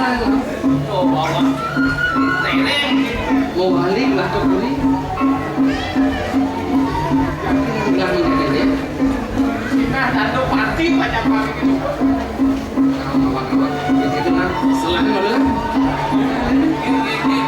Inilah Coba bang, tereng. mau balik lah ke Puri. Bilang ini aja. Kita satu pasti banyak banget gitu. Awak-awak, itu lah. Selain itu lah. Ini.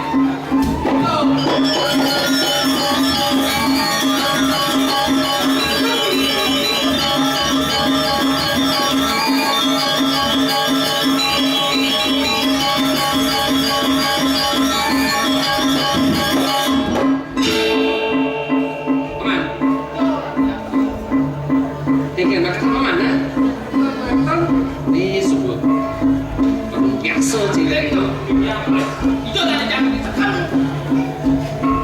Tinggal makan sama mana? Di sebuah biasa cilik itu. Itu tadi jangan ditekan.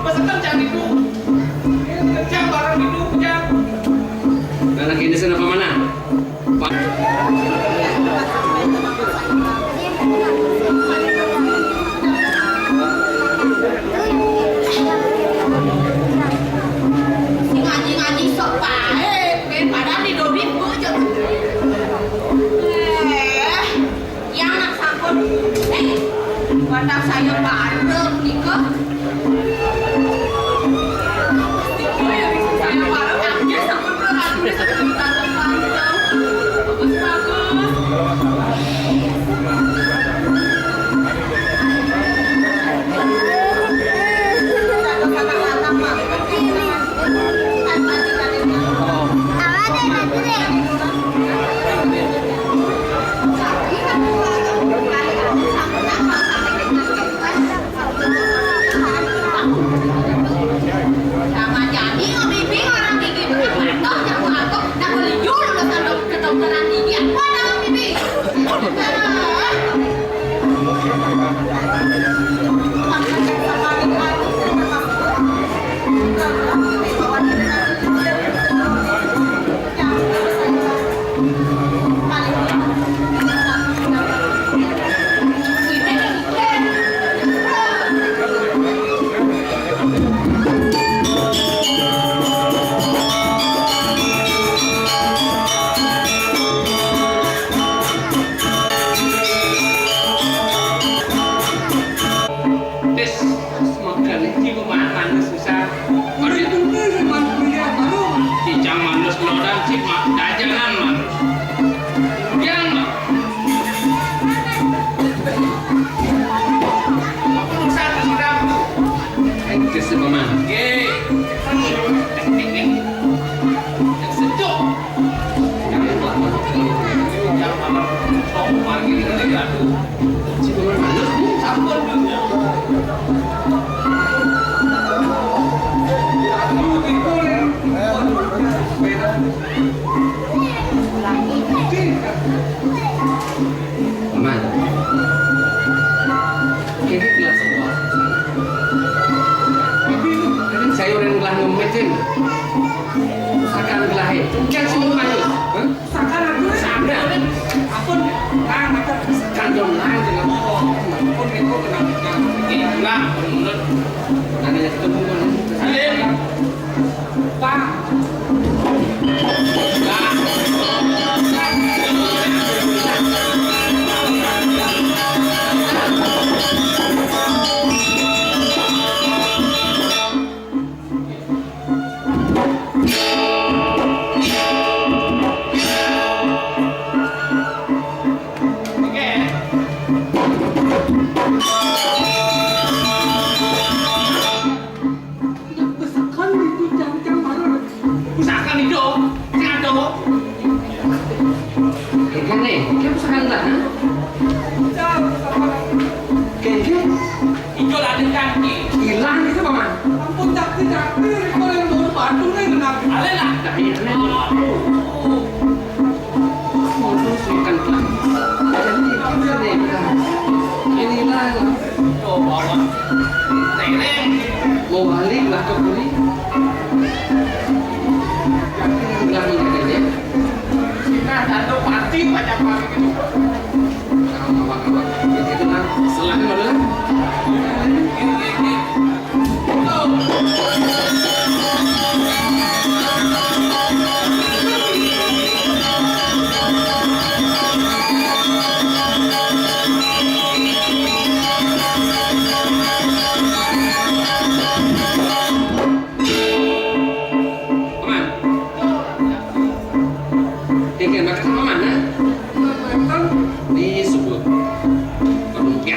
Pesekan jangan itu. Kerjaan barang itu kerjaan. Dan lagi di sana mana? Pak. Ngaji-ngaji sok baik, padahal di 2000 aja. Yang nak sampun, wadah saya bandel nikah. Saya bareng aja sama beradu seperti tante bandel. Bagus-bagus. Sama jadi ngebimbing orang gigi betul yang ngatuk nak beli jul udah kedokteran gigi apa nama bimbing? Des makan ini kemana susah. Baru itu man kuliah baru. Cicang manus kelodan cik mak dajangan man. Yang mak. Apa urusan sudah? Ente sepaman. Oke. Yang sejuk. Jangan lama. Yang malam sok pagi ini gaduh. Sepaman manus bu. Sampun dunia. Paman. Kini kelas bawah. Kadang sayur yang telah ngemetin. Akan kelahi. Kan semua manus. Sakan aku Sabda. Apun kang macam Kandung lain dengan apun itu kenapa? Enggak, menurut adanya ketemu kan. Salim. Pak. Usahakan itu, jangan dong. Kan nih, kan usahakan lah. Kayaknya Ijo ada janji. hilang itu paman. Ampun tak kalau yang mau Bandung kan kenapa? Ale lah. Tapi aneh. Makan pelan. Jadi kita deh bilang. Inilah Coba bang, tereng. mau balik lah ke Puri. Bilang ini aja. Kita satu pasti banyak banget gitu. Awak-awak, itu lah. Selain itu lah. Ini. Tuh.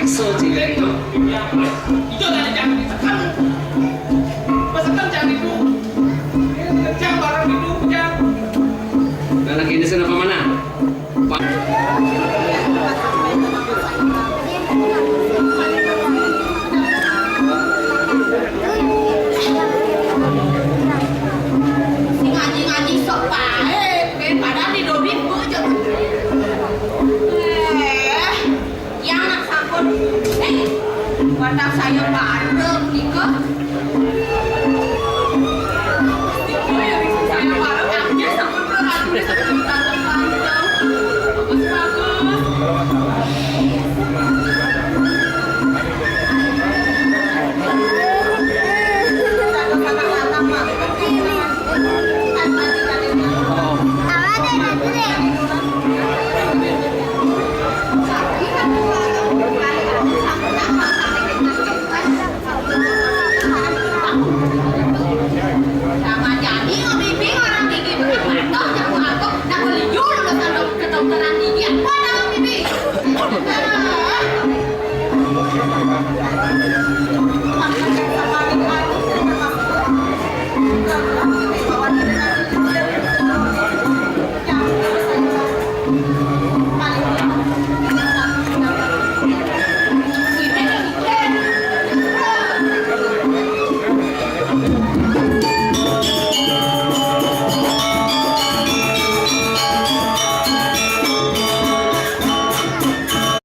Kesel sih. Itu tadi jangan ditekan. Pas tekan jangan itu. Kerja bareng itu jangan. Nah, lagi ini sana mana? Pak. Si ngaji-ngaji sok baik, padahal di dobi bujur. Yang nak sampun, wadah saya bareng, nikah. Saya bareng, akhirnya sampun berani tante-tante. Bagus-bagus. Sama jadi ngebimbing orang gigi betul jago-jago nak beli dulu ke dokteran gigi apa dah bibi? Sama